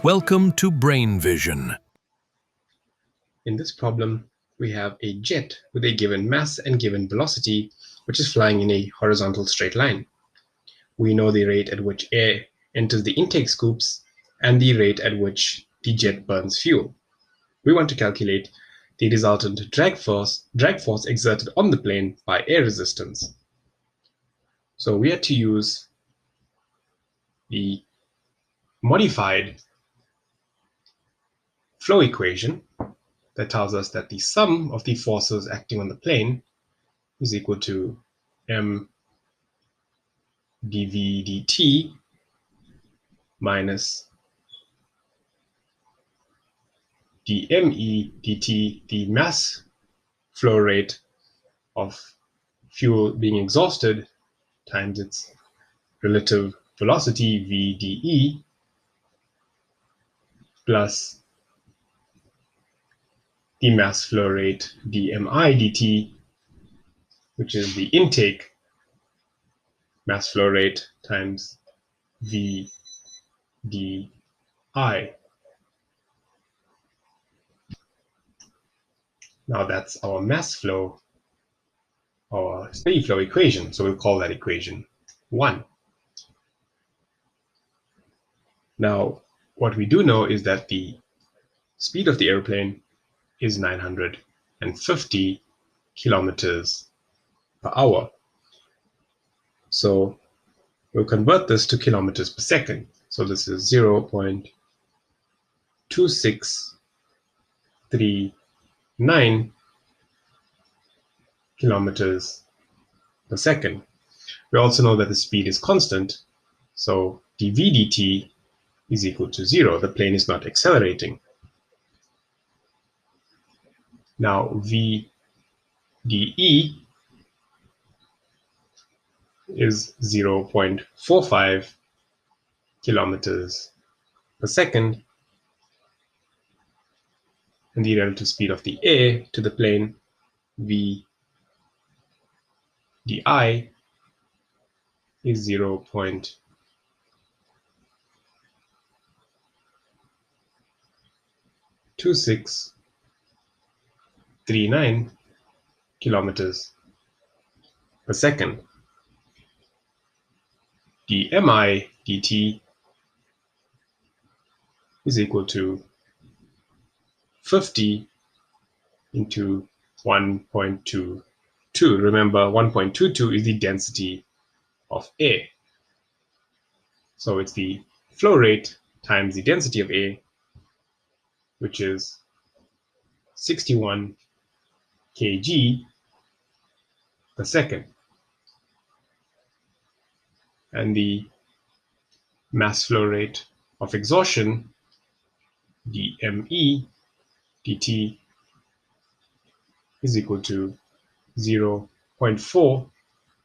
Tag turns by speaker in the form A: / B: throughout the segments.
A: Welcome to Brain Vision.
B: In this problem, we have a jet with a given mass and given velocity, which is flying in a horizontal straight line. We know the rate at which air enters the intake scoops and the rate at which the jet burns fuel. We want to calculate the resultant drag force exerted on the plane by air resistance. So we had to use the modified flow equation that tells us that the sum of the forces acting on the plane is equal to m dv dt minus dme dt, the mass flow rate of fuel being exhausted, times its relative velocity vde, plus the mass flow rate dmi dt, which is the intake mass flow rate, times vdi. Now that's our mass flow, our steady flow equation, so we'll call that equation 1. Now, what we do know is that the speed of the airplane is 950 kilometers per hour. So we'll convert this to kilometers per second. So this is 0.2639 kilometers per second. We also know that the speed is constant, so dv dt is equal to 0. The plane is not accelerating. Now vde is 0.45 kilometers per second, and the relative speed of the air to the plane vdi is 0.2639 kilometers per second. dmi dt is equal to 50 into 1.22. Remember, 1.22 is the density of air. So it's the flow rate times the density of air, which is 61 kg per second. And the mass flow rate of exhaustion, dme dt, is equal to 0.4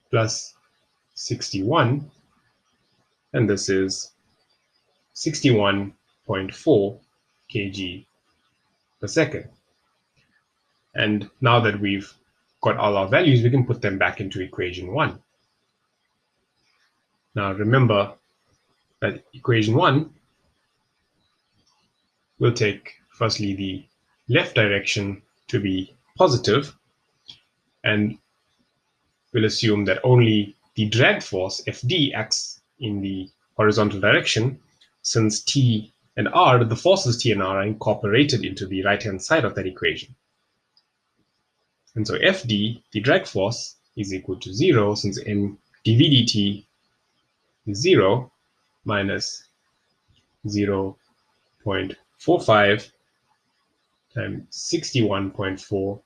B: plus 61, and this is 61.4 kg per second. And now that we've got all our values, we can put them back into equation 1. Now remember that equation 1 will take firstly the left direction to be positive, and we'll assume that only the drag force Fd acts in the horizontal direction, since T and R, the forces T and R, are incorporated into the right-hand side of that equation. And so Fd, the drag force, is equal to 0, since m dv dt is 0, minus 0.45 times 61.4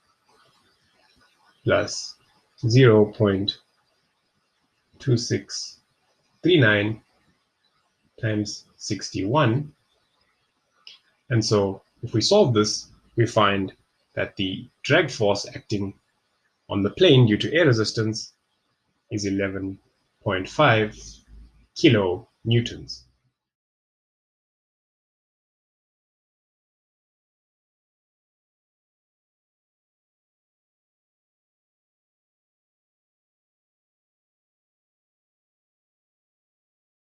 B: plus 0.2639 times 61. And so if we solve this, we find that the drag force acting on the plane due to air resistance is 11.5 kilonewtons.